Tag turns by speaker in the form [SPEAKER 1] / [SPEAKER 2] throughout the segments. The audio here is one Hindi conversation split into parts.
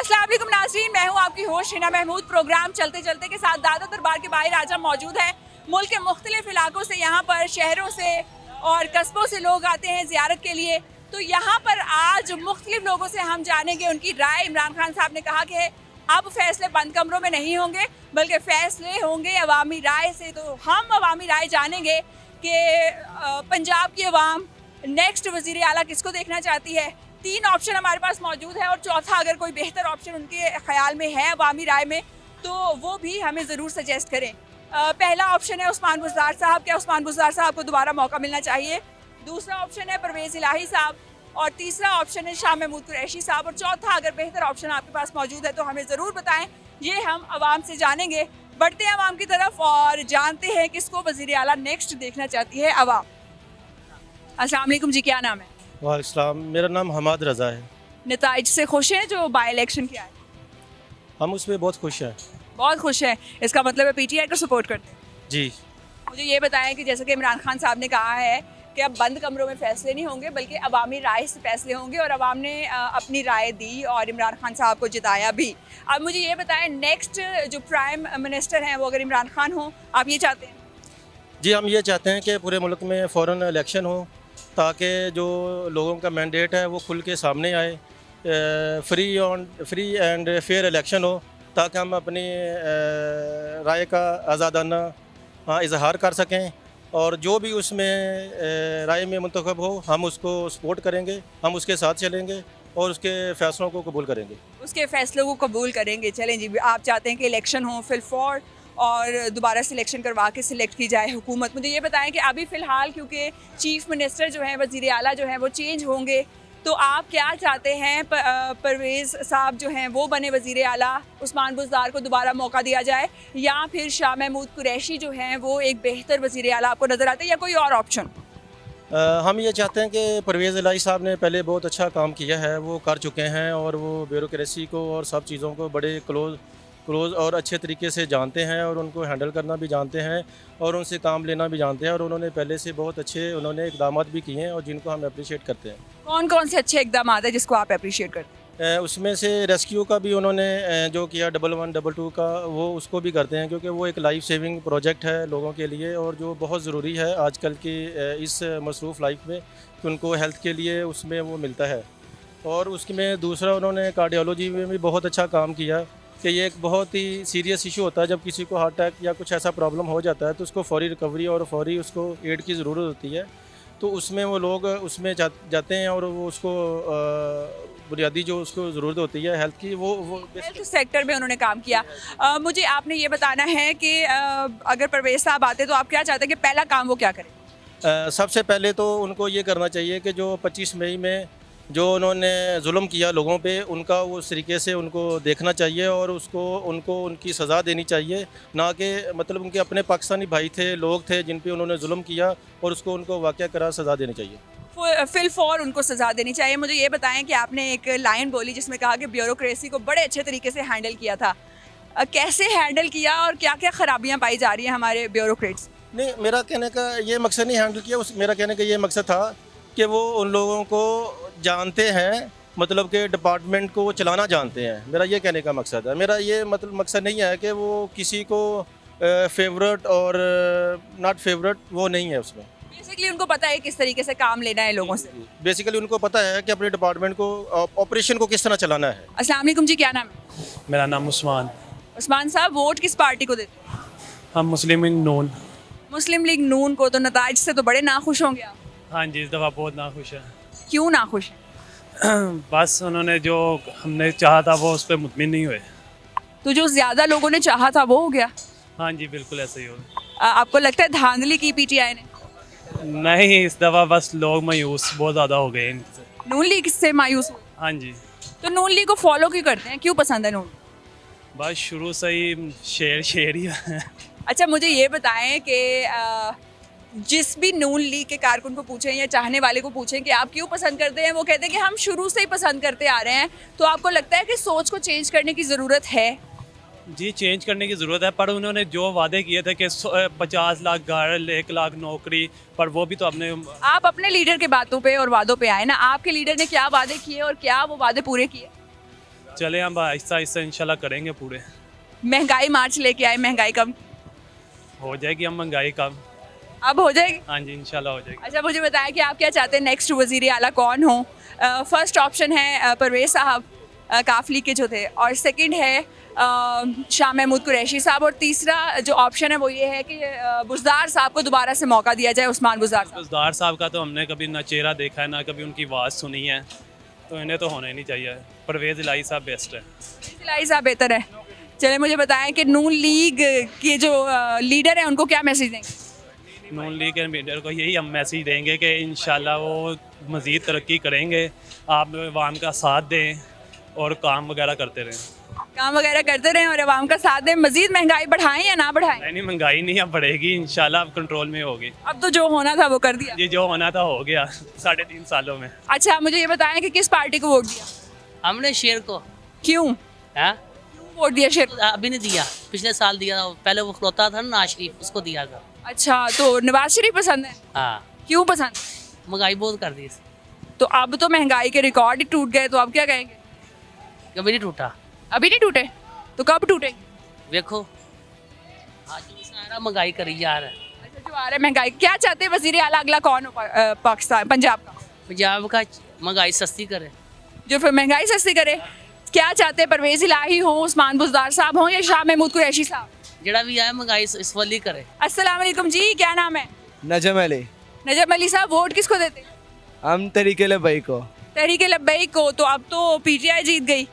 [SPEAKER 1] अस्सलाम वालेकुम नाज़रीन, मैं हूँ आपकी होस्ट हिना महमूद। प्रोग्राम चलते चलते के साथ दादा दरबार के बाहर आज हम मौजूद हैं। मुल्क के मुख्तलिफ इलाकों से, यहाँ पर शहरों से और कस्बों से लोग आते हैं ज़ियारत के लिए। तो यहाँ पर आज मुख्तलिफ लोगों से हम जानेंगे उनकी राय। इमरान खान साहब ने कहा कि अब फैसले बंद कमरों में नहीं होंगे बल्कि फ़ैसले होंगे अवामी राय से। तो हम अवामी राय जानेंगे कि पंजाब की अवाम नेक्स्ट वज़ीर आला किसको देखना चाहती है। 3 ऑप्शन हमारे पास मौजूद है और चौथा अगर कोई बेहतर ऑप्शन उनके ख्याल में है अवामी राय में तो वो भी हमें ज़रूर सजेस्ट करें। पहला ऑप्शन है उस्मान बुज़दार साहब, क्या उस्मान बुज़दार साहब को दोबारा मौका मिलना चाहिए। दूसरा ऑप्शन है परवेज़ इलाही साहब और तीसरा ऑप्शन है शाह महमूद कुरैशी साहब और चौथा अगर बेहतर ऑप्शन आपके पास मौजूद है तो हमें ज़रूर बताएं। ये हम आवाम से जानेंगे। बढ़ते हैं आवाम की तरफ और जानते हैं किसको वज़ीर आला नेक्स्ट देखना चाहती है आवाम। अस्सलाम वालेकुम जी, क्या नाम है?
[SPEAKER 2] वालेकुम, मेरा नाम हमाद रज़ा है।
[SPEAKER 1] नताइज से खुश हैं जो बाई इलेक्शन के आए?
[SPEAKER 2] हम उसमें बहुत खुश हैं।
[SPEAKER 1] बहुत खुश हैं, इसका मतलब है पीटीआई को सपोर्ट करते हैं।
[SPEAKER 2] जी,
[SPEAKER 1] मुझे ये बताएं कि जैसे कि इमरान खान साहब ने कहा है कि अब बंद कमरों में फैसले नहीं होंगे बल्कि अवामी राय से फैसले होंगे और अवाम ने अपनी राय दी और इमरान खान साहब को जिताया भी। अब मुझे ये बताएं नेक्स्ट जो प्राइम मिनिस्टर हैं वो अगर इमरान खान हो, आप ये चाहते हैं?
[SPEAKER 2] जी हम ये चाहते हैं कि पूरे मुल्क में फ़ौरन इलेक्शन हो ताकि जो लोगों का मैंडेट है वो खुल के सामने आए, फ्री एंड फेयर इलेक्शन हो ताकि हम अपनी राय का आज़ादाना इजहार कर सकें और जो भी उसमें राय में मुंतखब हो हम उसको सपोर्ट करेंगे, हम उसके साथ चलेंगे और उसके फ़ैसलों को कबूल करेंगे।
[SPEAKER 1] उसके फैसलों को कबूल करेंगे। चलें जी, आप चाहते हैं कि इलेक्शन हो फिलफौर और दोबारा सिलेक्शन करवा के सिलेक्ट की जाए हुकूमत। मुझे ये बताएं कि अभी फ़िलहाल क्योंकि चीफ़ मिनिस्टर जो हैं वज़ीर आला जो हैं वो चेंज होंगे तो आप क्या चाहते हैं परवेज़ साहब जो हैं वो बने वज़ीर आला, उस्मान बुज़दार को दोबारा मौका दिया जाए या फिर शाह महमूद कुरैशी जो हैं वो एक बेहतर वज़ीर आला आपको नज़र आते हैं या कोई और ऑप्शन?
[SPEAKER 2] हम ये चाहते हैं कि परवेज़ इलाही साहब ने पहले बहुत अच्छा काम किया है, वो कर चुके हैं और वो ब्यूरोक्रेसी को और सब चीज़ों को बड़े क्लोज़ और अच्छे तरीके से जानते हैं और उनको हैंडल करना भी जानते हैं और उनसे काम लेना भी जानते हैं और उन्होंने पहले से बहुत अच्छे इक़दाम भी किए हैं और जिनको हम अप्रिशिएट करते हैं।
[SPEAKER 1] कौन कौन से अच्छे इक़दाम हैं जिसको आप अप्रिशिएट करते हैं?
[SPEAKER 2] उसमें से रेस्क्यू का भी उन्होंने जो किया 1122 का वो उसको भी करते हैं क्योंकि वो एक लाइफ सेविंग प्रोजेक्ट है लोगों के लिए और जो बहुत ज़रूरी है आजकल की इस मसरूफ़ लाइफ में कि उनको हेल्थ के लिए उसमें वो मिलता है। और उसमें दूसरा उन्होंने कार्डियोलॉजी में भी बहुत अच्छा काम किया कि ये एक बहुत ही सीरियस इशू होता है जब किसी को हार्ट अटैक या कुछ ऐसा प्रॉब्लम हो जाता है तो उसको फौरी रिकवरी और फौरी उसको एड की ज़रूरत होती है। तो उसमें वो लोग उसमें जाते हैं और वो उसको बुनियादी जो उसको ज़रूरत होती है हेल्थ की वो
[SPEAKER 1] हेल्थ सेक्टर में उन्होंने काम किया। मुझे आपने ये बताना है कि अगर परवेज़ साहब आते तो आप क्या चाहते हैं कि पहला काम वो क्या करें?
[SPEAKER 2] सबसे पहले तो उनको ये करना चाहिए कि जो 25 मई में जो उन्होंने जुल्म किया लोगों पे उनका वो उस तरीके से उनको देखना चाहिए और उनको उनकी सज़ा देनी चाहिए, ना कि मतलब उनके अपने पाकिस्तानी भाई थे, लोग थे जिन पे उन्होंने जुल्म किया और उनको वाक़या करार सज़ा देनी चाहिए।
[SPEAKER 1] फिलफौर उनको सज़ा देनी चाहिए। मुझे ये बताएं कि आपने एक लाइन बोली जिसमें कहा कि ब्यूरोक्रेसी को बड़े अच्छे तरीके से हैंडल किया था। कैसे हैंडल किया और क्या क्या ख़राबियाँ पाई जा रही हैं हमारे ब्यूरोक्रेट्स?
[SPEAKER 2] नहीं, मेरा कहने का ये मकसद नहीं हैंडल किया, मेरा कहने का ये मकसद था कि वो उन लोगों को जानते हैं, मतलब कि डिपार्टमेंट को चलाना जानते हैं। मेरा ये कहने का मकसद है। मेरा ये मतलब मकसद नहीं है कि वो किसी को फेवरेट और नॉट फेवरेट वो नहीं है उसमें।
[SPEAKER 1] बेसिकली उनको पता है किस तरीके से काम लेना है लोगों से।
[SPEAKER 2] बेसिकली उनको पता है कि अपने डिपार्टमेंट को ऑपरेशन को किस तरह चलाना है।
[SPEAKER 1] अस्सलाम वालेकुम जी, क्या नाम है?
[SPEAKER 3] मेरा नाम उस्मान।
[SPEAKER 1] उस्मान साहब, वोट किस पार्टी को देते हैं?
[SPEAKER 3] हम मुस्लिम लीग नून।
[SPEAKER 1] मुस्लिम लीग नून को। तो नताइज से तो बड़े नाखुश होंगे आप?
[SPEAKER 3] हाँ जी, इस दफ़ा बहुत नाखुश है।
[SPEAKER 1] क्यों नाखुश हैं?
[SPEAKER 3] बस उन्होंने जो हमने चाहा था वो उस पर मुतमिन नहीं हुए।
[SPEAKER 1] तो जो ज़्यादा लोगों ने चाहा था वो हो गया?
[SPEAKER 3] हाँ जी, बिल्कुल ऐसा ही होगा।
[SPEAKER 1] आपको लगता है धांधली की पीटीआई ने?
[SPEAKER 3] नहीं, इस दफ़ा बस लोग मायूस बहुत ज़्यादा हो गए इनसे।
[SPEAKER 1] नून लीग से मायूस हुए?
[SPEAKER 3] हाँ जी,
[SPEAKER 1] तो नून लीग को फॉलो क्यों करते हैं, क्यों पसंद है नून?
[SPEAKER 3] बस शुरू से ही शेर ही है।
[SPEAKER 1] अच्छा, मुझे ये बताएं कि जिस भी नून लीग के कारकुन को पूछें या चाहने वाले को पूछें कि आप क्यों पसंद करते हैं, वो कहते हैं कि हम शुरू से ही पसंद करते आ रहे हैं। तो आपको लगता है कि सोच को चेंज करने की ज़रूरत है?
[SPEAKER 3] जी, चेंज करने की ज़रूरत है, पर उन्होंने जो वादे किए थे कि 50 लाख घर, 1 लाख नौकरी, पर वो भी तो अपने
[SPEAKER 1] आप अपने लीडर के बातों पे और वादों पे आए ना। आपके लीडर ने क्या वादे किए और क्या वो वादे पूरे किए?
[SPEAKER 3] चले हम आहिस्ता आहिस्ता इंशाल्लाह करेंगे पूरे।
[SPEAKER 1] महंगाई मार्च लेके आए, महंगाई कम
[SPEAKER 3] हो जाएगी, हम महंगाई कम।
[SPEAKER 1] अब हो जाएगी।
[SPEAKER 3] हाँ जी इंशाल्लाह हो जाएगी।
[SPEAKER 1] अच्छा, मुझे बताया कि आप क्या चाहते हैं नेक्स्ट वज़ीर आला कौन हो? फर्स्ट ऑप्शन है परवेज़ साहब, काफली के जो थे, और सेकंड है शाह महमूद कुरैशी साहब, और तीसरा जो ऑप्शन है वो ये है कि बुज़दार साहब को दोबारा से मौका दिया जाए, उस्मान बुज़दार साहब।
[SPEAKER 3] बुज़दार साहब का तो हमने कभी ना चेहरा देखा है ना कभी उनकी आवाज़ सुनी है, तो इन्हें तो होना ही नहीं चाहिए। परवेज़ इलाही साहब बेस्ट है।
[SPEAKER 1] इलाही साहब बेहतर है। चले मुझे बताएं कि नून लीग के जो लीडर हैं उनको क्या मैसेज देंगे?
[SPEAKER 3] नून लीग के लीडर को यही हम मैसेज देंगे कि इंशाल्लाह वो मज़ीद तरक्की करेंगे, आप अवाम का साथ दें और काम वगैरह करते रहें।
[SPEAKER 1] काम वगैरह करते रहें और अवाम का साथ दें। मजीद महंगाई बढ़ाएं या ना बढ़ाएं?
[SPEAKER 3] नहीं महंगाई नहीं अब बढ़ेगी इंशाल्लाह, अब कंट्रोल में होगी।
[SPEAKER 1] अब तो जो होना था वो कर दिया।
[SPEAKER 3] ये जो होना था हो गया 3.5 सालों में।
[SPEAKER 1] अच्छा, मुझे ये बताएं कि किस पार्टी को वोट दिया?
[SPEAKER 4] हमने शेर को।
[SPEAKER 1] क्यों
[SPEAKER 4] है
[SPEAKER 1] वोट दिया शेर?
[SPEAKER 4] अभी नहीं दिया, पिछले साल दिया था। पहले वो खलोता था ना नवाज शरीफ, उसको दिया था।
[SPEAKER 1] अच्छा, तो नवाज शरीफ पसंद है?
[SPEAKER 4] हाँ,
[SPEAKER 1] क्यों पसंद?
[SPEAKER 4] महंगाई बहुत कर दी।
[SPEAKER 1] तो अब तो महंगाई के रिकॉर्ड ही टूट गए, तो अब क्या कहेंगे?
[SPEAKER 4] कभी नहीं टूटा।
[SPEAKER 1] अभी नहीं टूटे तो कब टूटेंगे?
[SPEAKER 4] देखो आज जो सारा महंगाई करी जा रहा है।
[SPEAKER 1] अच्छा, जो आ रहा है महंगाई, क्या चाहते हैं वजीर आला अगला कौन हो पाकिस्तान पंजाब का?
[SPEAKER 4] पंजाब का महंगाई सस्ती करे।
[SPEAKER 1] जो फिर महंगाई सस्ती करे। क्या चाहते हैं परवेज़ इलाही हो, उस्मान बुज़दार साहब हो, या शाह महमूद कुरैशी साहब?
[SPEAKER 4] जड़ा भी आए महंगाई इस वाली करे।
[SPEAKER 1] अस्सलाम वालेकुम जी, क्या नाम है?
[SPEAKER 5] नजम अली।
[SPEAKER 1] नजम अली साहब, वोट किसको देते हैं?
[SPEAKER 5] हम तरीके लब्बई को।
[SPEAKER 1] तहरीक लब्बैक को। तो अब तो पीटीआई जीत गई।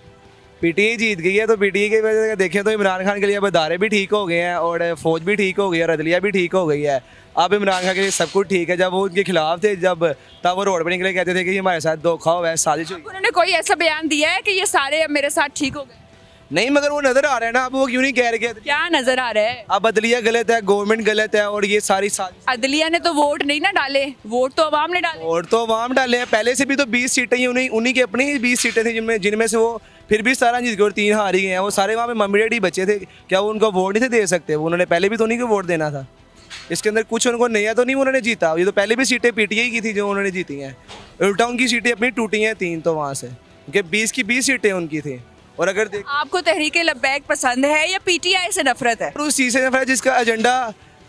[SPEAKER 5] पीटीआई जीत गई है, तो पीटीआई की वजह से देखें तो इमरान खान के लिए अब अदारे भी ठीक हो गए हैं और फौज भी ठीक हो गई है और अदलिया भी ठीक हो गई है। अब इमरान खान के लिए सब कुछ ठीक है। जब वो उनके खिलाफ थे, तब वो रोड पर निकले कहते थे कि हमारे साथ धोखा हुआ है, साजिश हुई।
[SPEAKER 1] उन्होंने कोई ऐसा बयान दिया है कि ये सारे अब मेरे साथ ठीक हो गए?
[SPEAKER 5] नहीं, मगर वो नजर आ रहे हैं ना। अब वो क्यों नहीं कह रहे कि
[SPEAKER 1] क्या नजर आ रहा है?
[SPEAKER 5] अब अदलिया गलत है, गवर्नमेंट गलत है और ये सारी साजिश।
[SPEAKER 1] अदलिया ने तो वोट नहीं ना डाले, वोट तो अवाम ने डाले।
[SPEAKER 5] और तो अवाम डाले हैं। पहले से भी तो 20 सीटें ही उन्हीं की अपनी ही 20 सीटें थी जिनमें से वो फिर भी 17 जीत गए और 3 हार ही गए हैं। वो सारे वहाँ पे मम्मी डैडी बच्चे थे, क्या वो उनको वोट नहीं थे दे सकते? वो उन्होंने पहले भी तो उन्हीं को वोट देना था। इसके अंदर कुछ उनको नया तो नहीं उन्होंने जीता। ये तो पहले भी सीटें पीटीआई की थी जो उन्होंने जीती हैं। उल्टा उनकी सीटें अपनी टूटी हैं 3 तो वहाँ से, क्योंकि 20 की 20 सीटें उनकी थी। और अगर देख
[SPEAKER 1] आपको तहरीक लब्बैक पसंद है या पीटीआई से नफरत है?
[SPEAKER 5] उस चीज़ से नफरत जिसका एजेंडा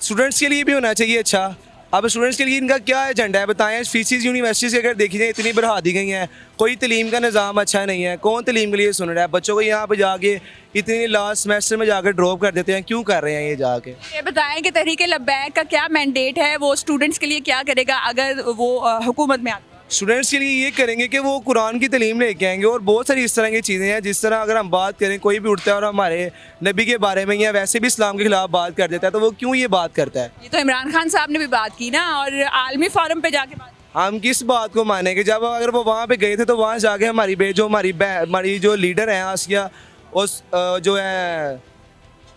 [SPEAKER 5] स्टूडेंट्स के लिए भी होना चाहिए। अच्छा, अब स्टूडेंट्स के लिए इनका क्या एजेंडा है बताएं? फीसिस यूनिवर्सिटी से अगर देखी जाए इतनी बढ़ा दी गई हैं, कोई तलीम का निज़ाम अच्छा नहीं है। कौन तलीम के लिए सुन रहा है? बच्चों को यहाँ पे जाके इतनी लास्ट सेमेस्टर में जाकर ड्रॉप कर देते हैं। क्यों कर रहे हैं ये जाके?
[SPEAKER 1] ये बताएं कि तहरीक लब्बैक का क्या मैंडेट है, वो स्टूडेंट्स के लिए क्या करेगा अगर वो हुकूमत में आता है?
[SPEAKER 5] स्टूडेंट्स के लिए ये करेंगे कि वो कुरान की तलीम लेके आएंगे और बहुत सारी इस तरह की चीज़ें हैं। जिस तरह अगर हम बात करें, कोई भी उठता है और हमारे नबी के बारे में या वैसे भी इस्लाम के खिलाफ बात कर देता है, तो वो क्यों ये बात करता है?
[SPEAKER 1] ये तो इमरान खान साहब ने भी बात की ना, और आलमी फोरम पे जाके बात।
[SPEAKER 5] हम किस बात को माने कि जब अगर वो वहाँ पे गए थे तो वहाँ जाके हमारी जो लीडर हैं आसिया, उस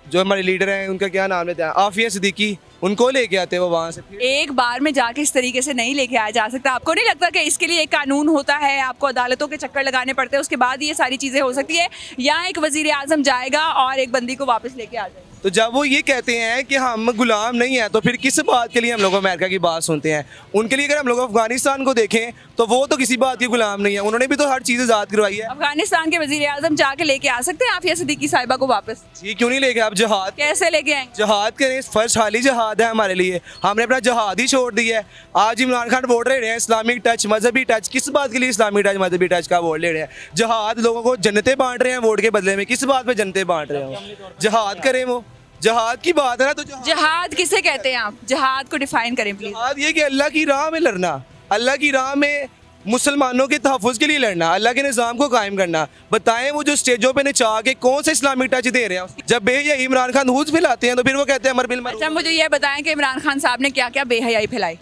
[SPEAKER 5] जो हमारे लीडर हैं उनका क्या नाम लेते हैं, आफिया सिद्दीकी, उनको लेके आते हैं वो वहाँ से।
[SPEAKER 1] एक बार में जाके इस तरीके से नहीं लेके आया जा सकता। आपको नहीं लगता कि इसके लिए एक कानून होता है, आपको अदालतों के चक्कर लगाने पड़ते हैं, उसके बाद ये सारी चीज़ें हो सकती है? या एक वजीर आजम जाएगा और एक बंदी को वापस लेके आ जाएगा?
[SPEAKER 5] तो जब वो ये कहते हैं कि हम गुलाम नहीं हैं, तो फिर किस बात के लिए हम लोग अमेरिका की बात सुनते हैं? उनके लिए अगर हम लोग अफगानिस्तान को देखें तो वो तो किसी बात के गुलाम नहीं है। उन्होंने भी तो हर चीज़ आज़ाद करवाई है।
[SPEAKER 1] अफगानिस्तान के वजीर आजम जाके लेके आ सकते हैं आफिया सिद्दीकी साहिबा को वापस?
[SPEAKER 5] जी क्यों नहीं लेके? आप जहाद
[SPEAKER 1] कैसे लेके आएंगे?
[SPEAKER 5] जहाद करें, फर्स्ट हाली जहाद है हमारे लिए। हमने अपना जहाद ही छोड़ दिया है। आज इमरान खान वोट ले रहे हैं इस्लामिक टच, मजहबी टच। किस बात के लिए इस्लामिक टच, मजहबी टच का वोट ले रहे हैं? जहाद लोगों को जन्नतें बांट रहे हैं वोट के बदले में। किस बात पे जन्नतें बांट रहे हैं? जहाद करें, वो जहाद की बात है ना। तो
[SPEAKER 1] जहाद किसे कहते हैं? आप जहाद को डिफाइन करें प्लीज।
[SPEAKER 5] जहाद ये कि अल्लाह की राह में लड़ना, अल्लाह की राह में मुसलमानों के तहफ़्फ़ुज़ के लिए लड़ना, अल्लाह के निज़ाम को कायम करना। बताएं वो जो स्टेजों पे नचा के कौन सा इस्लामिक टच दे रहे हैं? जब बेहया इमरान खान हूज फैलाते हैं तो फिर वो कहते हैं अमर बिल मारूफ।
[SPEAKER 1] अच्छा, मुझे ये बताएं कि इमरान खान साहब ने क्या क्या बेहयाई फैलाई?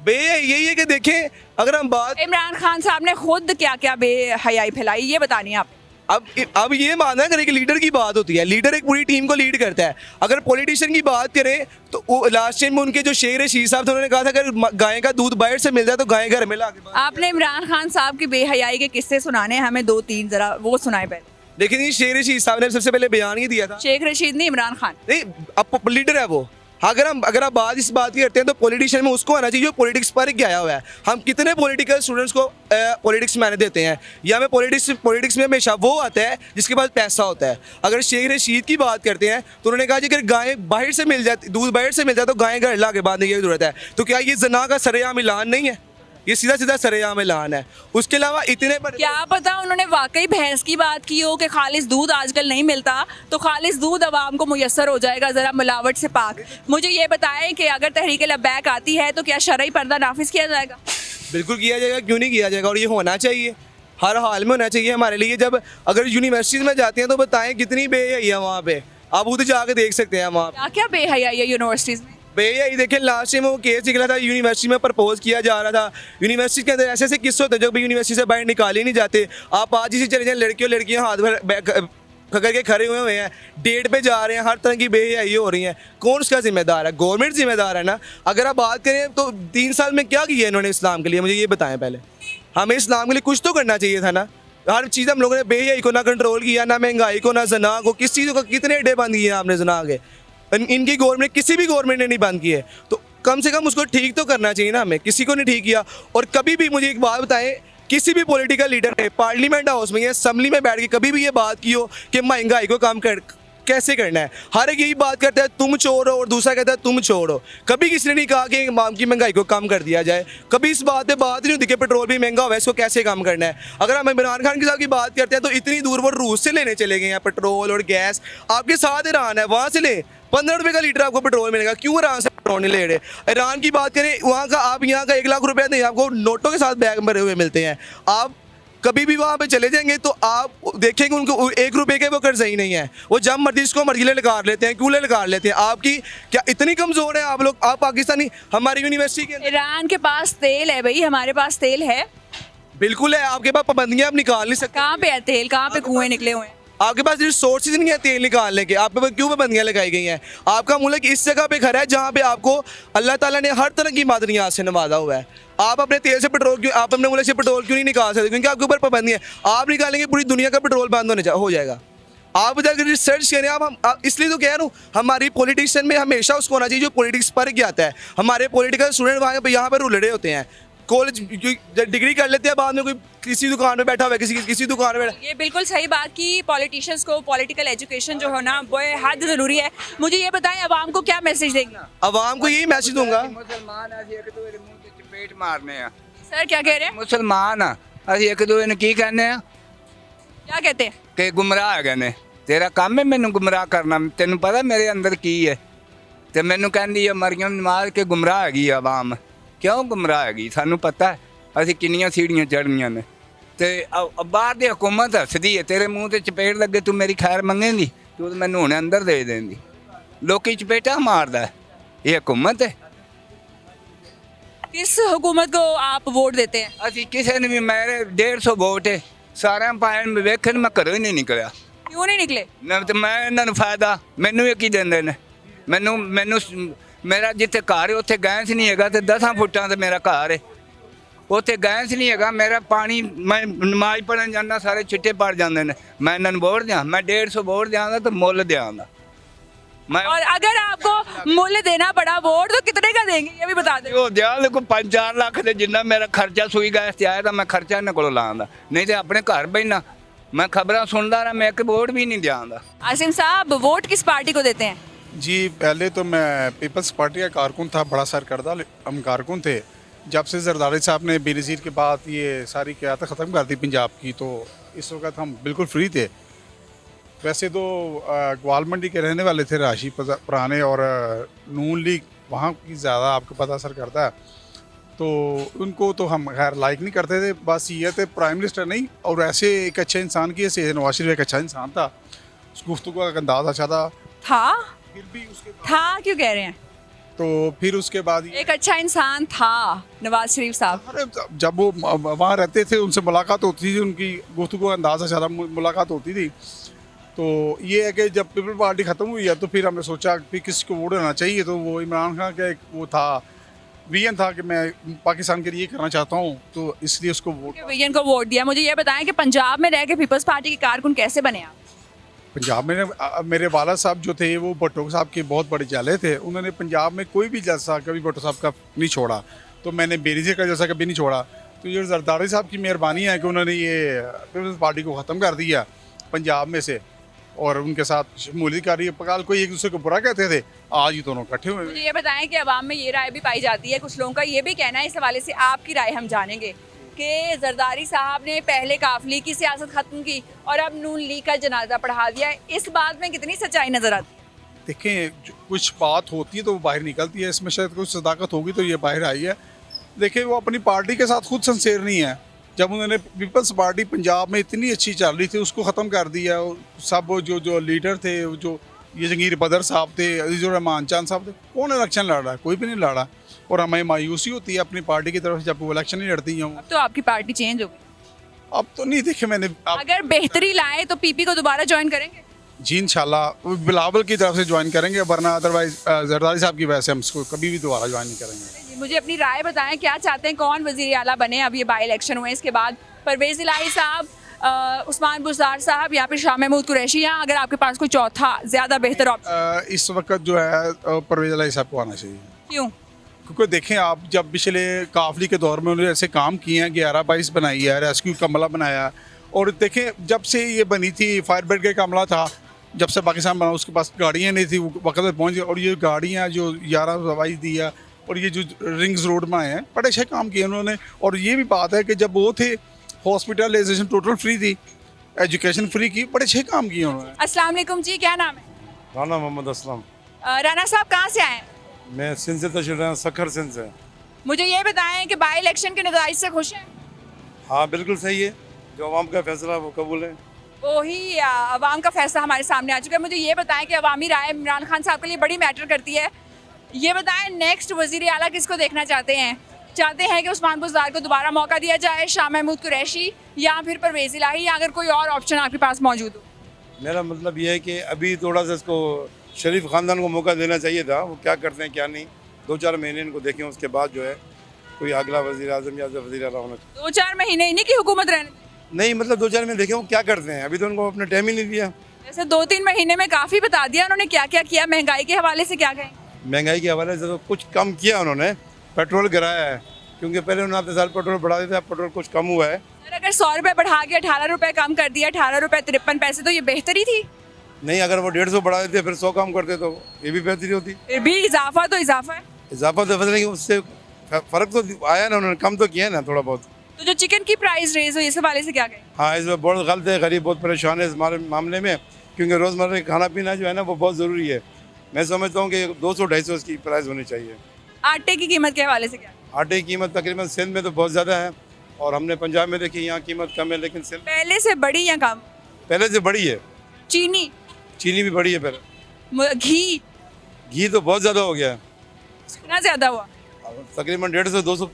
[SPEAKER 5] यही है कि देखें, अगर हम बात
[SPEAKER 1] इमरान खान साहब ने खुद क्या क्या बेहयाई फैलाई, ये बतानी है आप।
[SPEAKER 5] अब ये मानना करें कि लीडर की बात होती है। लीडर एक पूरी टीम को लीड करता है। अगर पॉलिटिशियन की बात करें तो लास्ट टाइम में उनके जो शेर रशीद साहब थे, उन्होंने कहा था अगर गाय का दूध बाहर से मिल जाए तो गाय घर में ला के।
[SPEAKER 1] आपने इमरान खान साहब की बेहयाई के किस्से सुनाने हैं हमें, 2-3 जरा वो सुनाए पहले।
[SPEAKER 5] लेकिन ये शेर रशीद साहब ने सबसे पहले बयान ही दिया था।
[SPEAKER 1] शेख रशीद नहीं, इमरान खान।
[SPEAKER 5] नहीं, अब लीडर है वो। अगर आप इस बात की करते हैं तो पॉलिटिशियन में उसको आना चाहिए जो पॉलिटिक्स पर गया हुआ है। हम कितने पॉलिटिकल स्टूडेंट्स को पॉलिटिक्स में आने देते हैं, या हमें पॉलिटिक्स में हमेशा वो आता है जिसके पास पैसा होता है। अगर शेख रशीद की बात करते हैं तो उन्होंने कहा कि अगर गाय बाहर से मिल जाती, दूध बाहर से मिल जाए तो गाय घर ला के बांधने की जरूरत है। तो क्या ये जना का सरेआम ऐलान नहीं है? ये सीधा सीधा सरेआम ऐलान है। उसके अलावा इतने बड़े,
[SPEAKER 1] क्या पता उन्होंने वाकई भैंस की बात की हो कि खालिस दूध आजकल नहीं मिलता, तो खालिस दूध आवाम को मुयस्सर हो जाएगा ज़रा मिलावट से पाक। मुझे ये बताएं कि अगर तहरीक लब्बैक आती है तो क्या शरई पर्दा नाफिज किया जाएगा?
[SPEAKER 5] बिल्कुल किया जाएगा, क्यों नहीं किया जाएगा, और ये होना चाहिए, हर हाल में होना चाहिए हमारे लिए। जब अगर यूनिवर्सिटीज़ में जाते हैं तो बताएं कितनी बेहयाई है वहाँ पे, आप उधर जाके देख सकते हैं वहाँ
[SPEAKER 1] क्या क्या बेहयाई है यूनिवर्सिटीज़ में?
[SPEAKER 5] बेहयाई। देखिए लास्ट टाइम वो केस निकला था, यूनिवर्सिटी में प्रपोज किया जा रहा था। यूनिवर्सिटी के अंदर ऐसे ऐसे किस्से होते हैं जो भी यूनिवर्सिटी से बाहर निकाले नहीं जाते। आप आज इसी चले जाएं, लड़कियाँ हाथ भर खकर के खड़े हुए हैं, डेट पे जा रहे हैं, हर तरह की बेहयाई हो रही है। कौन उसका जिम्मेदार है? गवर्नमेंट जिम्मेदार है ना। अगर आप बात करें तो 3 साल में क्या किया इन्होंने इस्लाम के लिए, मुझे ये बताएं पहले। हमें इस्लाम के लिए कुछ तो करना चाहिए था ना। हर चीज़ हम लोगों ने बेहयाई को ना कंट्रोल किया, ना महंगाई को, ना जना को। किस चीज़ को कितने अड्डे बंद किए आपने जना के? इनकी गवर्नमेंट, किसी भी गवर्नमेंट ने नहीं बंद किए, तो कम से कम उसको ठीक तो करना चाहिए ना हमें। किसी को नहीं ठीक किया। और कभी भी मुझे एक बात बताएं, किसी भी पॉलिटिकल लीडर ने पार्लियामेंट हाउस में या असम्बली में बैठ के कभी भी ये बात की हो कि महंगाई को कम कैसे करना है? हर एक यही बात करता है तुम चोर हो, और दूसरा कहता है तुम चोर हो। कभी किसी ने नहीं कहा कि इमाम की महंगाई को कम कर दिया जाए। कभी इस बात पे बात नहीं होती कि पेट्रोल भी महंगा हुआ है, इसको कैसे कम करना है। अगर हम इमरान खान के साथ की बात करते हैं तो इतनी दूर वो रूस से लेने चले गए हैं पेट्रोल और गैस। आपके साथ ईरान है, वहाँ से ले 15 रुपये का लीटर आपको पेट्रोल मिलेगा। क्यों ईरान से पेट्रोल नहीं ले रहे? ईरान की बात करें, वहाँ का आप यहाँ का 1 लाख रुपया नहीं, आपको नोटों के साथ बैग भरे हुए मिलते हैं। आप कभी भी वहाँ पे चले जाएंगे तो आप देखेंगे उनको 1 रुपये के वो कर्ज ही नहीं है। वो जब मर्जी इसको मर्जी ललकार लेते हैं। क्यों ललकार लेते हैं? आपकी क्या इतनी कमज़ोर है आप लोग? आप पाकिस्तानी, हमारी यूनिवर्सिटी के
[SPEAKER 1] ईरान के पास तेल है भाई, हमारे पास तेल है?
[SPEAKER 5] बिल्कुल है। आपके पास पाबंदियाँ आप निकाल नहीं सकते।
[SPEAKER 1] कहाँ पे है तेल? कहाँ पे कुएं निकले हुए हैं?
[SPEAKER 5] आपके पास रिसोर्सेज नहीं है तेल निकालने के। आप पे क्यों पाबंदियाँ लगाई गई हैं? आपका मुल्क इस जगह पे खड़ा है जहाँ पे आपको अल्लाह ताला ने हर तरह की मादनियात से नवाजा हुआ है। आप अपने तेल से पेट्रोल क्यों, आप अपने मुल्क से पेट्रोल क्यों नहीं निकाल सकते? क्योंकि आपके ऊपर पाबंदी है। आप निकालेंगे पूरी दुनिया का पेट्रोल बंद हो जाएगा। आप अगर रिसर्च करें, आप इसलिए तो कह रहा हूँ, हमारी पॉलिटिशियन में हमेशा उसको होना चाहिए जो पॉलिटिक्स पर क्या आता है। हमारे पॉलिटिकल स्टूडेंट वहाँ पे यहाँ पर रुलड़े होते हैं, कॉलेज डिग्री कर लेते हैं, बाद में कोई किसी दुकान में बैठा हुआ है, किसी दुकान में बैठा।
[SPEAKER 1] ये बिल्कुल सही बात की पॉलिटिशियंस को पॉलिटिकल एजुकेशन जो है ना वो हद ज़रूरी है। मुझे ये बताएं आवाम को क्या मैसेज देंगे?
[SPEAKER 5] आवाम को यही मैसेज दूंगा,
[SPEAKER 6] मुसलमान ਅਸੀਂ ਇੱਕ ਦੂਜੇ ਦੇ ਮੂੰਹ ਤੇ ਚਪੇਟ ਮਾਰਨੇ ਆ।
[SPEAKER 1] सर क्या कह रहे हैं?
[SPEAKER 6] ਮੁਸਲਮਾਨ ਆ ਅਸੀਂ ਇੱਕ ਦੂਜੇ ਨੂੰ ਕੀ ਕਹਿੰਦੇ ਆ
[SPEAKER 1] क्या कहते हैं?
[SPEAKER 6] ਕਿ ਗੁੰਮਰਾਹ ਹੈਗੇ ਨੇ। ਤੇਰਾ ਕੰਮ ਹੈ ਮੈਨੂੰ ਗੁੰਮਰਾਹ ਕਰਨਾ। ਤੈਨੂੰ ਪਤਾ ਮੇਰੇ ਅੰਦਰ ਕੀ ਹੈ? ਤੇ ਮੈਨੂੰ ਕਹਿੰਦੀ ਆ ਮਰੀਮ ਨਵਾਜ਼ ਕਿ ਗੁੰਮਰਾਹ ਹੈਗੀ ਆ ਆਵਾਮ। ਕਿਉਂ ਗੁੰਮਰਾਹ ਹੈਗੀ? ਸਾਨੂੰ ਪਤਾ ਹੈ ਅਸੀਂ ਕਿੰਨੀਆਂ ਸੀੜੀਆਂ ਚੜ੍ਹਨੀਆਂ ਨੇ। ਤੇ ਬਾਹਰ ਦੀ ਹਕੂਮਤ ਹੱਸਦੀ ਹੈ ਤੇਰੇ ਮੂੰਹ ਤੇ ਚਪੇੜ ਲੱਗੇ, ਤੂੰ ਮੇਰੀ ਖੈਰ ਮੰਗੇਂਗੀ? ਤੂੰ ਤਾਂ ਮੈਨੂੰ ਹੁਣੇ ਅੰਦਰ ਦੇ ਦੇਂਦੀ। ਲੋਕੀ ਚਪੇਟਾ ਮਾਰਦਾ, ਇਹ ਹਕੂਮਤ ਹੈ।
[SPEAKER 1] किस हुकूमत को आप वोट देते हैं?
[SPEAKER 6] ਅਸੀਂ ਕਿਸੇ ਨੇ ਵੀ ਮੇਰੇ 150 ਵੋਟ ਹੈ ਸਾਰਿਆਂ ਪਾਏ ਵੇਖਣ ਮੈਂ ਘਰੋਂ ਹੀ ਨਹੀਂ ਨਿਕਲਿਆ।
[SPEAKER 1] क्यों नहीं निकले?
[SPEAKER 6] ਨਾ ਤੇ ਮੈਂ ਇਹਨਾਂ ਨੂੰ ਫਾਇਦਾ, ਮੈਨੂੰ ਇਹ ਕੀ ਦਿੰਦੇ ਨੇ? ਮੈਨੂੰ ਮੇਰਾ ਜਿੱਥੇ ਘਰ ਹੈ ਉੱਥੇ ਗੈਸ ਨਹੀਂ ਹੈਗਾ ਤੇ 10 ਫੁੱਟਾਂ ਤੇ ਮੇਰਾ ਘਰ ਹੈ, ਉੱਥੇ ਗੈਸ ਨਹੀਂ ਹੈਗਾ। ਮੇਰਾ ਪਾਣੀ, ਮੈਂ ਨਮਾਜ਼ ਪੜ੍ਹਨ ਜਾਂਦਾ ਸਾਰੇ ਛਿੱਟੇ ਪੜ ਜਾਂਦੇ ਨੇ। ਮੈਂ ਇਹਨਾਂ ਨੂੰ ਵੋਟ ਦਿਆਂ? ਮੈਂ 150 ਵੋਟ ਦਿਆਂਗਾ ਤਾਂ ਮੁੱਲ ਦਿਆਂਗਾ मैं।
[SPEAKER 1] और अगर आपको मूल्य देना पड़ा वोट तो कितने का देंगे ये भी बता दें।
[SPEAKER 6] ਉਹ ਦਿਆਂ ਦੇਖੋ 5-4 ਲੱਖ ਦੇ ਜਿੰਨਾ ਮੇਰਾ ਖਰਚਾ ਸੂਈ ਗੈਸ ਤੇ ਆਇਆ ਤਾਂ ਮੈਂ ਖਰਚਾ ਇਹਨਾਂ ਕੋਲੋਂ ਲਾਉਂਦਾ, ਨਹੀਂ ਤੇ ਆਪਣੇ ਘਰ ਬੈਠਣਾ मैं खबरें सुनता रहा, मैं एक वोट भी नहीं दिया।
[SPEAKER 1] आसिम साहब वोट किस पार्टी को देते हैं?
[SPEAKER 7] जी पहले तो मैं पीपल्स पार्टी का कारकुन था, बड़ा सरकर्दा हम कारकुन थे। जब से जरदारी साहब ने बेनज़ीर के बाद ये सारी क़यादत ख़त्म कर दी पंजाब की, तो इस वक्त हम बिल्कुल फ्री थे। वैसे तो ग्वाल मंडी के रहने वाले थे राशि पुराने, और नून लीग वहाँ की ज़्यादा आपको पता असर करता है, तो उनको तो हम खैर लाइक नहीं करते थे। बस ये थे प्राइम मिनिस्टर नहीं, और ऐसे एक अच्छे इंसान की ऐसे नवाज शरीफ एक अच्छा इंसान था, उस गुफ्तगू का अंदाज़ अच्छा था। फिर भी उसके
[SPEAKER 1] था क्यों कह रहे हैं?
[SPEAKER 7] तो फिर उसके बाद
[SPEAKER 1] एक अच्छा इंसान था नवाज शरीफ साहब।
[SPEAKER 7] अरे जब वो वहाँ रहते थे उनसे मुलाकात होती थी, उनकी गुफ्तगू का अंदाज़ अच्छा था, मुलाकात होती थी। तो ये है कि जब पीपल पार्टी ख़त्म हुई है तो फिर हमने सोचा कि किसी को वोट देना चाहिए, तो वो इमरान खान का एक वो था, विजन था कि मैं पाकिस्तान के लिए करना चाहता हूँ, तो इसलिए उसको वोट।
[SPEAKER 1] विजन को वोट दिया। मुझे ये बताएं कि पंजाब में रह के पीपल्स पार्टी के कारकुन कैसे बने आप?
[SPEAKER 7] पंजाब में मेरे वाला साहब जो थे वो भुट्टो साहब के बहुत बड़े जाले थे। उन्होंने पंजाब में कोई भी जलसा कभी भुट्टो साहब का नहीं छोड़ा, तो मैंने बेनज़ीर का जलसा कभी नहीं छोड़ा। तो ये जरदारी साहब की मेहरबानी है कि उन्होंने ये पीपल्स पार्टी को ख़त्म कर दिया पंजाब में से, और उनके साथ शमूलियत कर रही है। कल कोई एक दूसरे को बुरा कहते थे, आज ये दोनों इकट्ठे हुए।
[SPEAKER 1] मुझे ये बताएं कि अवाम में ये राय भी पाई जाती है, कुछ लोगों का ये भी कहना है, इस हवाले से आपकी राय हम जानेंगे कि जरदारी साहब ने पहले काफली की सियासत ख़त्म की और अब नून लीग का जनाजा पढ़ा दिया है। इस बात में कितनी सच्चाई नजर आती है?
[SPEAKER 7] देखें, कुछ बात होती है तो वो बाहर निकलती है, इसमें शायद कुछ सदाकत होगी तो ये बाहर आई है। देखिए, वो अपनी पार्टी के साथ खुद सिंसेयर नहीं है। जब उन्होंने पीपल्स पार्टी पंजाब में इतनी अच्छी चल रही थी उसको ख़त्म कर दिया। सब जो लीडर थे, जो ये जंगीर बदर साहब थे, अजीज़ुर रहमान चांद साहब थे, कौन इलेक्शन लड़ रहा है? कोई भी नहीं लड़ा। और हमें मायूसी होती है अपनी पार्टी की तरफ से जब वो इलेक्शन नहीं लड़ती हैं।
[SPEAKER 1] अब तो आपकी पार्टी चेंज हो गई।
[SPEAKER 7] अब तो नहीं, देखे मैंने
[SPEAKER 1] अगर बेहतरी लाए तो पीपी को दोबारा ज्वाइन करेंगे?
[SPEAKER 7] जी इंशाल्लाह बिलावल की तरफ से ज्वाइन करेंगे, वरना अदरवाइज जरदारी साहब की वजह से हम इसको कभी भी दोबारा ज्वाइन नहीं करेंगे।
[SPEAKER 1] मुझे अपनी राय बताएं, क्या चाहते हैं, कौन वजीर आला बने? अब ये बाई इलेक्शन हुए, इसके बाद परवेज़ इलाही साहब, उस्मान बुज़दार साहब या फिर शाह महमूद कुरैशी, या अगर आपके पास कोई चौथा ज़्यादा बेहतर ऑप्शन?
[SPEAKER 7] इस वक्त जो है परवेज़ इलाही साहब को आना चाहिए।
[SPEAKER 1] क्यों?
[SPEAKER 7] क्योंकि देखें आप, जब पिछले काफली के दौर में उन्होंने ऐसे काम किए हैं, 11/22 बनाई है, रेस्क्यू का अमला बनाया, और देखें जब से ये बनी थी, फायर ब्रिगेड का अमला था, जब से पाकिस्तान बना उसके पास गाड़ियाँ नहीं थी, वो वक्त पर पहुँच गई। और ये गाड़ियाँ जो 11/22 दिया और ये जो रिंग्स रोड बनाए हैं, बड़े अच्छे काम किए उन्होंने। और ये भी बात है कि जब वो थे, हॉस्पिटलाइजेशन टोटल फ्री थी, एजुकेशन फ्री की, बड़े अच्छे काम किए उन्होंने।
[SPEAKER 1] अस्सलाम वालेकुम जी, क्या नाम है?
[SPEAKER 8] राना मोहम्मद असलम।
[SPEAKER 1] राना साहब कहाँ से आए हैं?
[SPEAKER 8] मैं सिंध से तशरीफ रहा हूँ, सखर सिंध से।
[SPEAKER 1] मुझे ये बताएं कि बाई इलेक्शन के नतीजे से खुश हैं?
[SPEAKER 8] हाँ बिल्कुल सही है, जो अवाम का फैसला वो कबूल है।
[SPEAKER 1] वही अवाम का फैसला हमारे सामने आ चुका है। मुझे ये बताएं कि अवामी राय इमरान खान साहब के लिए बड़ी मैटर करती है। ये बताएं, नेक्स्ट वजीर आला किसको देखना चाहते हैं? चाहते हैं कि उस्मान बुज़दार को दोबारा मौका दिया जाए, शाह महमूद कुरैशी, या फिर परवेज़ इलाही, या अगर कोई और ऑप्शन आपके पास मौजूद हो?
[SPEAKER 8] मेरा मतलब ये है कि अभी थोड़ा सा इसको शरीफ ख़ानदान को मौका देना चाहिए था। वो क्या करते हैं क्या नहीं, 2-4 महीने इनको देखें, उसके बाद जो है कोई अगला वज़ीर आज़म या वज़ीर आला होना चाहिए।
[SPEAKER 1] 2-4 महीने इन्हीं की हुकूमत रहने?
[SPEAKER 8] नहीं मतलब 2-4 महीने देखें वो क्या करते हैं, अभी तो उनको अपना टाइम ही नहीं दिया।
[SPEAKER 1] जैसे 2-3 महीने में काफ़ी बता दिया उन्होंने क्या क्या किया। महंगाई के हवाले से क्या कहें?
[SPEAKER 8] महंगाई के हवाले से तो कुछ कम किया उन्होंने, पेट्रोल गिराया है, क्योंकि पहले उन्होंने 8 साल पेट्रोल बढ़ा दिया था, पेट्रोल कुछ कम हुआ है।
[SPEAKER 1] सर, अगर 100 रुपये बढ़ा के 18 रुपये कम कर दिया, 18 रुपये 53 पैसे, तो ये बेहतरी थी?
[SPEAKER 8] नहीं, अगर वो 150 बढ़ा देते फिर 100 कम करते तो ये भी बेहतरी होती।
[SPEAKER 1] फिर भी इजाफा तो इजाफा है।
[SPEAKER 8] इजाफा तो नहीं, उससे फ़र्क तो आया ना, उन्होंने कम तो किया ना थोड़ा बहुत।
[SPEAKER 1] तो जो चिकन की प्राइस रेज हुई, इस हवाले से क्या कहें?
[SPEAKER 8] हाँ, इसमें बहुत गलत है, गरीब बहुत परेशान है इस मामले में, क्योंकि रोज़मर्रा का खाना पीना जो है ना वो बहुत ज़रूरी है। मैं समझता हूँ कि 200-250 इसकी प्राइस होनी चाहिए।
[SPEAKER 1] आटे की कीमत के हवाले से क्या?
[SPEAKER 8] आटे की कीमत तकरीबन सिंध में तो बहुत ज़्यादा है, और हमने पंजाब में देखी यहाँ कीमत कम है, लेकिन सिंध
[SPEAKER 1] पहले से बड़ी या कम?
[SPEAKER 8] पहले से बड़ी है।
[SPEAKER 1] चीनी
[SPEAKER 8] चीनी भी बड़ी है पहले।
[SPEAKER 1] घी
[SPEAKER 8] तो बहुत ज़्यादा हो गया है,
[SPEAKER 1] कितना ज़्यादा हुआ?
[SPEAKER 8] तकरीबन 150-200।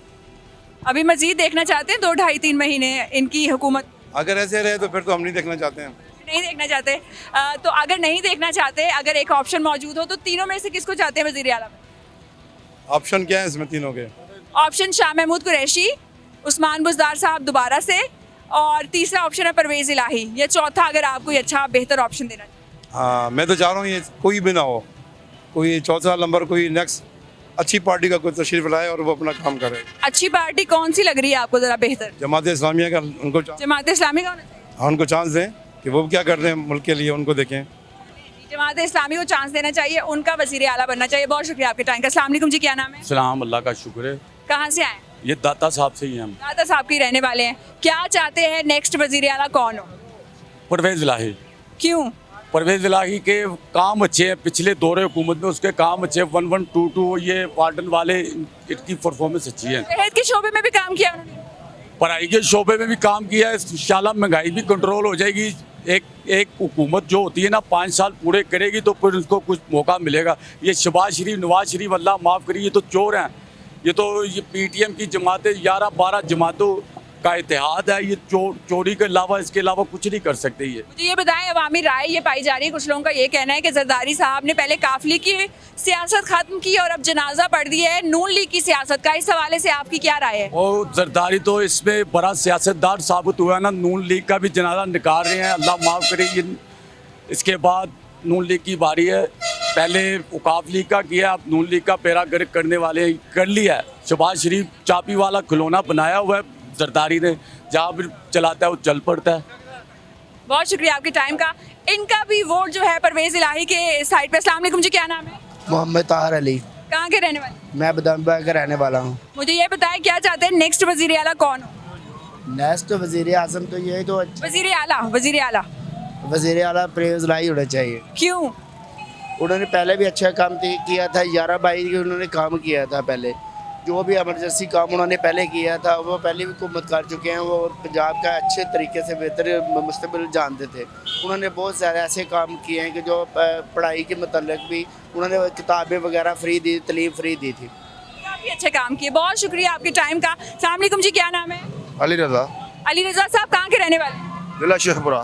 [SPEAKER 1] अभी मजीद देखना चाहते हैं 2-2.5-3 महीने इनकी हुकूमत?
[SPEAKER 8] अगर ऐसे रहे तो फिर तो हम नहीं देखना चाहते हैं।
[SPEAKER 1] नहीं देखना चाहते? तो अगर नहीं देखना चाहते, अगर एक ऑप्शन मौजूद हो, तो तीनों में से किसको चाहते हैं वज़ीर आला में?
[SPEAKER 8] ऑप्शन क्या है इसमें तीनों के?
[SPEAKER 1] ऑप्शन शाह महमूद कुरैशी, उस्मान बुज़दार साहब दोबारा से, और तीसरा ऑप्शन है परवेज़ इलाही, या चौथा अगर आप कोई अच्छा बेहतर ऑप्शन देना चाहें।
[SPEAKER 8] हाँ, मैं तो चाह रहा हूँ ये कोई भी ना हो, कोई चौथा नंबर, कोई नेक्स्ट अच्छी पार्टी का कोई तशरीफ लाए और वो अपना काम करे।
[SPEAKER 1] अच्छी पार्टी कौन सी लग रही है आपको ज़रा बेहतर?
[SPEAKER 8] जमात इस्लामिया का, उनको
[SPEAKER 1] जमात इस्लामी का होना चाहिए।
[SPEAKER 8] हाँ, उनको चांस दें कि वो क्या कर रहे हैं मुल्क के लिए, उनको देखें।
[SPEAKER 1] जमात इस्लामी को चांस देना चाहिए, उनका वज़ीर आला बनना चाहिए। बहुत शुक्रिया आपके टाइम का। अस्सलाम वालेकुम जी, क्या नाम है?
[SPEAKER 9] सलाम, अल्लाह का शुक्र है।
[SPEAKER 1] कहाँ से आए?
[SPEAKER 9] ये दाता साहब से ही हैं हम।
[SPEAKER 1] दादा साहब के रहने वाले हैं। क्या चाहते हैं नेक्स्ट वज़ीर आला कौन हो?
[SPEAKER 9] परवेज़ इलाही।
[SPEAKER 1] क्यों?
[SPEAKER 9] परवेज़ इलाही के काम अच्छे हैं, पिछले दौरे हुकूमत में उसके काम अच्छे। 1122 ये वार्डन वाले, इनकी परफॉर्मेंस अच्छी है।
[SPEAKER 1] सेहत के शोबे में भी काम किया उन्होंने,
[SPEAKER 9] पढ़ाई के शोबे में भी काम किया है। इंशाल्लाह महंगाई भी कंट्रोल हो जाएगी। एक हुकूमत जो होती है ना 5 साल पूरे करेगी तो फिर उसको कुछ मौका मिलेगा। ये शहबाज शरीफ, नवाज शरीफ, अल्लाह माफ़ करिए, ये तो चोर हैं। ये तो ये PTM की जमातें 11-12 जमातों का इतिहाद है। ये चोरी के अलावा, इसके अलावा कुछ नहीं कर सकते ये।
[SPEAKER 1] मुझे ये बताएं, अवामी राय ये पाई जा रही है, कुछ लोगों का ये कहना है कि जरदारी साहब ने पहले काफली की सियासत खत्म की और अब जनाजा पढ़ दिया है नून लीग की सियासत का। इस हवाले से आपकी क्या राय है?
[SPEAKER 9] और जरदारी तो इसमें बड़ा सियासतदार साबित हुआ है ना, नून लीग का भी जनाजा निकाल रहे हैं। अल्लाह माफ़ करे, इसके बाद नून लीग की बारी है। पहले औकाफ लीग का किया, अब नून लीग का पैरा गर्क करने वाले कर लिया है। शहबाज शरीफ चाबी वाला खिलौना बनाया हुआ है जरदारी ने, जहाँ भी चलाता है वो चल पड़ता है।
[SPEAKER 1] बहुत शुक्रिया आपके टाइम का। इनका भी वोट जो है परवेज इलाही के साइड पे। अस्सलाम वालेकुम जी, क्या नाम है?
[SPEAKER 5] मोहम्मद ताहर अली,
[SPEAKER 1] कहाँ के रहने वाले?
[SPEAKER 5] मैं बदामबाग का रहने वाला हूँ।
[SPEAKER 1] मुझे ये बताएं क्या चाहते हैं नेक्स्ट वजीर आला कौन हो?
[SPEAKER 5] नेक्स्ट वजीर आजम तो यही तो
[SPEAKER 1] वजीर आला
[SPEAKER 5] वजीर आला परवेज इलाही होना चाहिए।
[SPEAKER 1] क्यों?
[SPEAKER 5] उन्होंने पहले भी अच्छा काम किया था, 11-22 के उन्होंने काम किया था। पहले जो भी इमरजेंसी काम उन्होंने पहले किया था वो पहले भी हुकूमत कर चुके हैं। वो पंजाब का अच्छे तरीके से बेहतर मुस्तकबिल जानते थे। उन्होंने बहुत सारे ऐसे काम किए हैं कि जो पढ़ाई के मतलब भी उन्होंने किताबें वगैरह फ्री दी, तलीम फ्री दी थी।
[SPEAKER 1] काफ़ी अच्छे काम किए। बहुत शुक्रिया आपके टाइम का। अस्सलाम वालेकुम जी, क्या नाम है?
[SPEAKER 7] अली रजा,
[SPEAKER 1] अली रजा साहब, कहाँ के रहने वाले?
[SPEAKER 7] जिला शेखपुरा।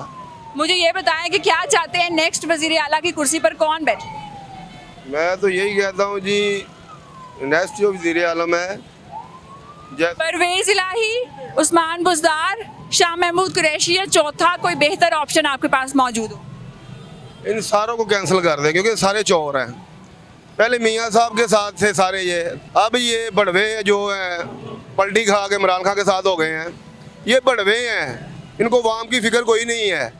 [SPEAKER 1] मुझे ये बताएं कि क्या चाहते हैं नेक्स्ट वजीर आला की कुर्सी पर कौन बैठे?
[SPEAKER 8] मैं तो यही कहता हूँ जी, नेक्स्ट जो वज़ीर आलम है
[SPEAKER 1] परवेज इलाही, उस्मान बुज़दार, शाह महमूद कुरैशी, या चौथा कोई बेहतर ऑप्शन आपके पास मौजूद हो?
[SPEAKER 8] इन सारों को कैंसिल कर दें क्योंकि सारे चोर हैं। पहले मियाँ साहब के साथ थे सारे ये, अब ये बड़वे जो हैं पलटी खा के इमरान खान के साथ हो गए हैं। ये बड़वे हैं, इनको वाम की फिक्र कोई नहीं है।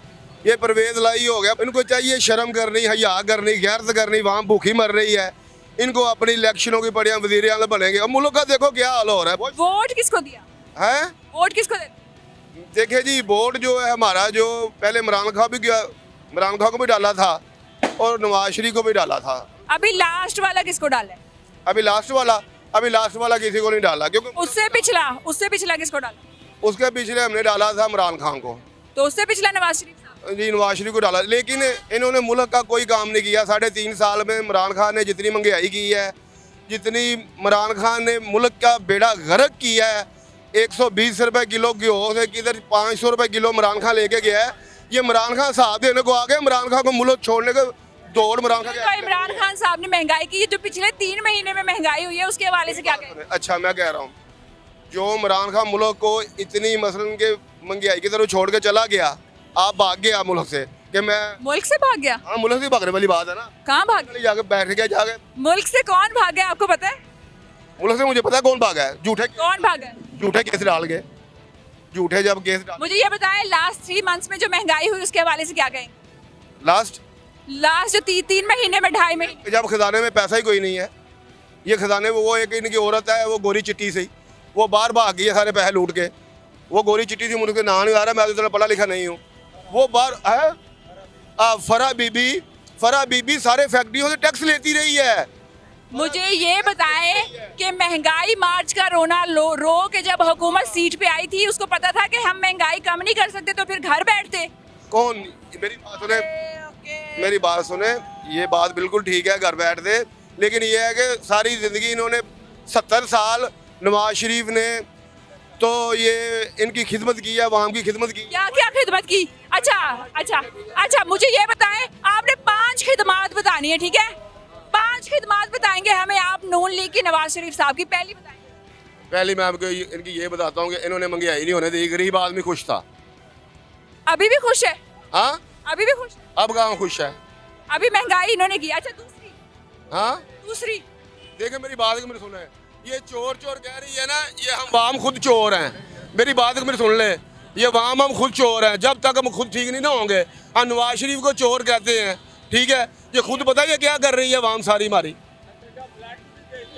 [SPEAKER 8] ये परवेज इलाही हो गया, इनको चाहिए शर्म करनी, हया करनी, गैरत करनी। वाम भूखी मर रही है, इनको अपनी इलेक्शनों की पड़ियाँ वज़ीर आला बनेंगे। अब मुल्क का देखो क्या हाल हो रहा है।
[SPEAKER 1] वोट किसको दिया
[SPEAKER 8] हैं
[SPEAKER 1] वोट किसको देते?
[SPEAKER 8] देखिए जी, वोट जो है हमारा, जो पहले इमरान खान भी गया, इमरान खान को भी डाला था और नवाज शरीफ को भी डाला था।
[SPEAKER 1] अभी लास्ट वाला किसको डाला है?
[SPEAKER 8] अभी लास्ट वाला किसी को नहीं डाला क्योंकि
[SPEAKER 1] उससे पिछला किसको डाला?
[SPEAKER 8] उसके पिछले हमने डाला था इमरान खान को,
[SPEAKER 1] तो उससे पिछला नवाज शरीफ साहब।
[SPEAKER 8] जी नवाज शरीफ को डाला। लेकिन इन्होंने मुल्क का कोई काम नहीं किया। 3.5 साल में इमरान खान ने जितनी महंगाई की है, जितनी इमरान खान ने मुल्क का बेड़ा गर्क किया है, 120 रुपये किलो गेहूँ से किधर 500 रुपये किलो इमरान खान लेके गया है। ये इमरान खान साहब देने को आ गए। इमरान खान को मुल्क छोड़ने का दौड़ इमरान खान
[SPEAKER 1] तो इमरान खान साहब ने महंगाई की, जो पिछले 3 महीने में महंगाई हुई है उसके हवाले से क्या कहें?
[SPEAKER 8] अच्छा, मैं कह रहा हूँ जो इमरान खान मुल्क को इतनी मसलन के महंगाई की तरफ छोड़ के चला गया, आप भाग गया मुल्क से कि मैं
[SPEAKER 1] मुल्क से भाग गया।
[SPEAKER 8] हाँ, मुल्क से भागने वाली बात है ना।
[SPEAKER 1] कहाँ भाग गया?
[SPEAKER 8] जाके बैठ गया जाके।
[SPEAKER 1] मुल्क से कौन भाग गया आपको पता है?
[SPEAKER 8] मुल्क से मुझे पता है कौन भागा है।
[SPEAKER 1] कौन भागा है?
[SPEAKER 8] झूठे केस डाल के, झूठे जब केस डाल।
[SPEAKER 1] मुझे ये बताएं लास्ट 3 मंथ्स में जो महंगाई हुई उसके हवाले से क्या कहेंगे?
[SPEAKER 8] लास्ट
[SPEAKER 1] जो 3 महीने में 2.5 महीने
[SPEAKER 8] जब खजाने में पैसा ही कोई नहीं है। ये खजाने में वो एक इनकी औरत है, वो गोरी चिट्टी से ही वो बाहर भाग गई है सारे पैसे लूट के। वो गोरी चिट्टी थी, मुझे नाम नहीं आ रहा, मैं तो इतना पढ़ा लिखा नहीं हूँ। वो बाहर है फरा बीबी सारे फैक्ट्रियों से टैक्स लेती रही है।
[SPEAKER 1] मुझे ये बताएं कि महंगाई मार्च का रोना रो के जब हुकूमत सीट पे आई थी, उसको पता था कि हम महंगाई कम नहीं कर सकते तो फिर घर बैठते।
[SPEAKER 8] कौन? मेरी बात सुने, ये बात बिल्कुल ठीक है, घर बैठ दे। लेकिन ये है कि सारी ज़िंदगी इन्होंने 70 साल नवाज शरीफ ने तो ये इनकी खिदमत की है, अवाम की खिदमत की।
[SPEAKER 1] क्या क्या खिदमत की? अच्छा, मुझे ये बताएं, आपने 5 खिदमत बतानी है, ठीक है? 5 खिदमत बताएंगे हमें आप नून लीग की नवाज शरीफ साहब की।
[SPEAKER 8] पहली मैं आपको इनकी ये बताता हूँ कि इन्होंने महंगाई नहीं होने दी, गरीब आदमी खुश था।
[SPEAKER 1] अभी भी खुश है?
[SPEAKER 8] हाँ,
[SPEAKER 1] अभी भी खुश है?
[SPEAKER 8] अब कहाँ खुश है?
[SPEAKER 1] अभी महंगाई इन्होंने की। अच्छा, दूसरी
[SPEAKER 8] देखे मेरी बात को मेरे सुने, ये चोर कह रही है ना, ये हम वाम खुद चोर हैं। मेरी बात को मेरे सुन ले, ये वाम हम खुद चोर हैं। जब तक हम खुद ठीक नहीं ना होंगे, हम नवाज शरीफ को चोर कहते हैं, ठीक है? ये खुद पता है ये क्या कर रही है वाम सारी हमारी।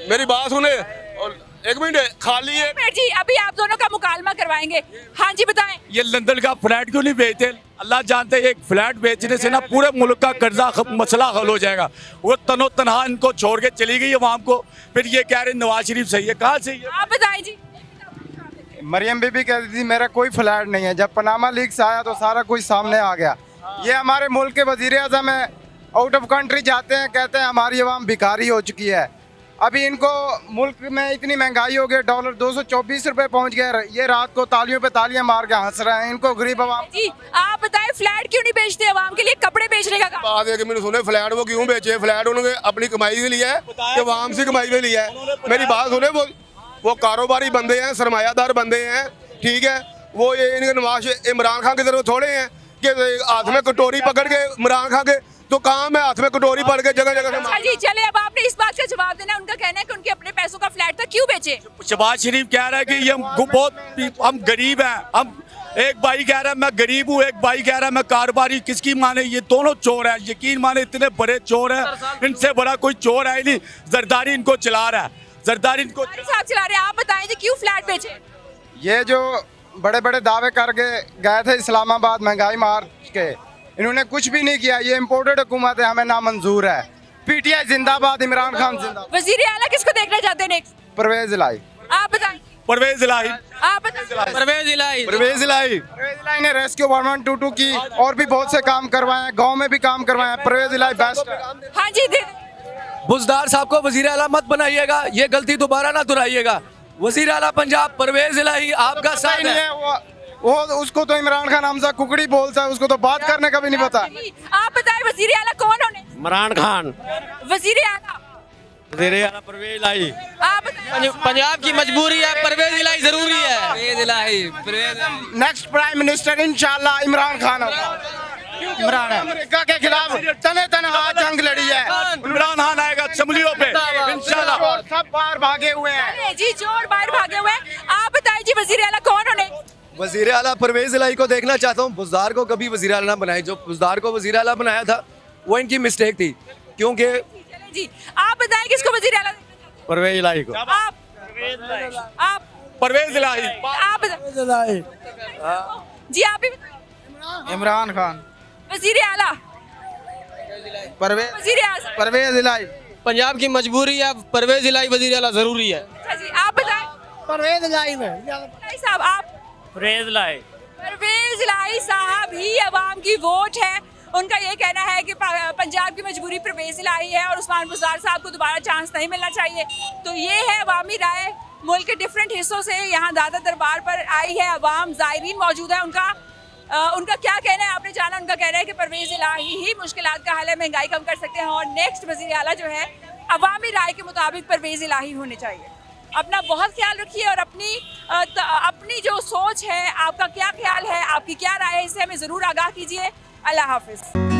[SPEAKER 8] मेरी बात सुने, और एक मिनट खाली है
[SPEAKER 1] जी, अभी आप दोनों का मुकालमा करवाएंगे। हाँ जी, बताएं।
[SPEAKER 9] ये लंदन का फ्लैट क्यों नहीं बेचते? अल्लाह जानते हैं, एक फ्लैट बेचने से ना पूरे मुल्क का कर्जा मसला हल हो जाएगा। वो तनो तनहा इनको छोड़ के चली गई अवाम को, फिर ये कह रहे नवाज शरीफ सही है। कहाँ सही है?
[SPEAKER 1] आप बताएं जी।
[SPEAKER 10] मरियम बीबी कहती थी मेरा कोई फ्लैट नहीं है। जब पनामा लीक्स आया तो सारा कुछ सामने आ गया। ये हमारे मुल्क के वजीर आज़म है, आउट ऑफ कंट्री जाते हैं, कहते हैं हमारी अवाम भिखारी हो चुकी है। अभी इनको मुल्क में इतनी महंगाई हो गई, डॉलर 224 रुपए पहुंच गए। ये रात को तालियों पे तालियां मार के हंस रहे हैं। इनको गरीब अवाम
[SPEAKER 1] जी, आप बताएं फ्लैट क्यों नहीं बेचते अवाम के लिए? कपड़े बेचने का काम।
[SPEAKER 8] बात है कि मैंने सुने फ्लैट वो क्यों बेचे? फ्लैट उन्होंने अपनी कमाई से लिया है कि अवाम से कमाई में लिया है? मेरी बात सुने, वो कारोबारी बंदे हैं, सरमायादार बंदे हैं, ठीक है? वो ये इनके नवाज इमरान खान की तरफ थोड़े हैं के हाथ में कटोरी पकड़ के इमरान खान के तो काम है हाथ में कटोरी पकड़ के जगह जगह
[SPEAKER 1] अच्छा जी, चले अब आपने इस बात का जवाब देना। उनका कहना है कि उनके अपने पैसों का फ्लैट था, क्यों बेचे?
[SPEAKER 9] शहबाज शरीफ कह रहा है कि ये हम गरीब हैं। हम एक भाई कह रहा है मैं गरीब हूँ, एक भाई कह रहा है मैं कारोबारी। किसकी माने? ये दोनों चोर हैं। यकीन माने इतने बड़े चोर हैं, इनसे बड़ा कोई चोर है ही नहीं। जरदारी इनको चला रहा है, जरदारी इनको
[SPEAKER 1] साहब चला रहे हैं। आप बताएं जी, क्यों फ्लैट बेचे?
[SPEAKER 10] ये जो बड़े बड़े दावे करके गए थे इस्लामाबाद महंगाई मार के, इन्होंने कुछ भी नहीं किया। ये इम्पोर्टेड हुकूमत है, हमें नामंजूर है। पीटीआई जिंदाबाद, इमरान खान जिंदाबाद।
[SPEAKER 1] वजीर आला किसको देखना चाहते हैं नेक्स्ट?
[SPEAKER 10] परवेज इलाही।
[SPEAKER 1] आप बताएं।
[SPEAKER 9] परवेज इलाही।
[SPEAKER 1] आप बताएं।
[SPEAKER 5] परवेज इलाही।
[SPEAKER 10] परवेज इलाही ने रेस्क्यू 112 की और भी बहुत से काम करवाए हैं, गाँव में भी काम करवाए हैं। परवेज इलाही बेस्ट है।
[SPEAKER 1] हाँ जी,
[SPEAKER 5] बुजदार साहब को वजीर आला मत बनाइएगा, ये गलती दोबारा ना दोहराइएगा। वजीर आला पंजाब परवेज इलाही आपका साथ है।
[SPEAKER 10] वो उसको तो इमरान खान हमजा कुकड़ी बोलता है, उसको तो बात करने का भी नहीं पता।
[SPEAKER 1] आप बताएं वजीर आला कौन होने?
[SPEAKER 5] इमरान खान।
[SPEAKER 1] वजीर आला
[SPEAKER 5] परवेज इलाही।
[SPEAKER 1] आप बताएं।
[SPEAKER 5] पंजाब की मजबूरी है, परवेज इलाही जरूरी है।
[SPEAKER 4] परवेज इलाही।
[SPEAKER 10] नेक्स्ट प्राइम मिनिस्टर इंशाल्लाह इमरान खान होगा। इमरान अमेरिका के खिलाफ तने तनहा जंग लड़ी है।
[SPEAKER 9] इमरान खान आएगा असम्बलियों पे इंशाल्लाह।
[SPEAKER 10] और सब बाहर भागे हुए हैं।
[SPEAKER 1] अरे जी, चोर बाहर भागे हुए हैं। आप बताएं जी, वजीर आला कौन होने?
[SPEAKER 5] वजीर आला परवेज इलाही को देखना चाहता हूँ। बुजदार को कभी वजीर आला ना बनाए। जो बुजदार को वजीर आला बनाया था वो इनकी मिस्टेक थी, क्योंकि
[SPEAKER 1] चलें जी, आप बताएं किसको वजीर आला?
[SPEAKER 5] परवेज इलाही को।
[SPEAKER 1] आप
[SPEAKER 9] परवेज इलाही।
[SPEAKER 1] आप बताएं जी, आप भी बताएं।
[SPEAKER 10] इमरान खान।
[SPEAKER 1] वजीर आला
[SPEAKER 10] परवेज
[SPEAKER 1] वजीर आला।
[SPEAKER 10] परवेज इलाही।
[SPEAKER 5] पंजाब की मजबूरी है, परवेज इलाही वजीर आला जरूरी है।
[SPEAKER 1] अच्छा जी, आप बताएं।
[SPEAKER 5] परवेज इलाही में
[SPEAKER 1] साहब आप?
[SPEAKER 3] परवेज इलाही।
[SPEAKER 1] परवेज इलाही साहब ही अवाम की वोट है। उनका ये कहना है कि पंजाब की मजबूरी परवेज इलाही है और उस्मान बुज़दार साहब को दोबारा चांस नहीं मिलना चाहिए। तो ये है अवामी राय। मुल्क के डिफरेंट हिस्सों से यहाँ दादा दरबार पर आई है अवाम, ज़ायरीन मौजूद है। उनका क्या कहना है आपने जाना। उनका कहना है कि परवेज इलाही ही मुश्किलात का हल है, महंगाई कम कर सकते हैं और नेक्स्ट वज़ीर आला जो है अवामी राय के मुताबिक परवेज इलाही होने चाहिए। अपना बहुत ख्याल रखिए और अपनी जो सोच है, आपका क्या ख्याल है, आपकी क्या राय है, इससे हमें ज़रूर आगाह कीजिए। अल्लाह हाफिज़।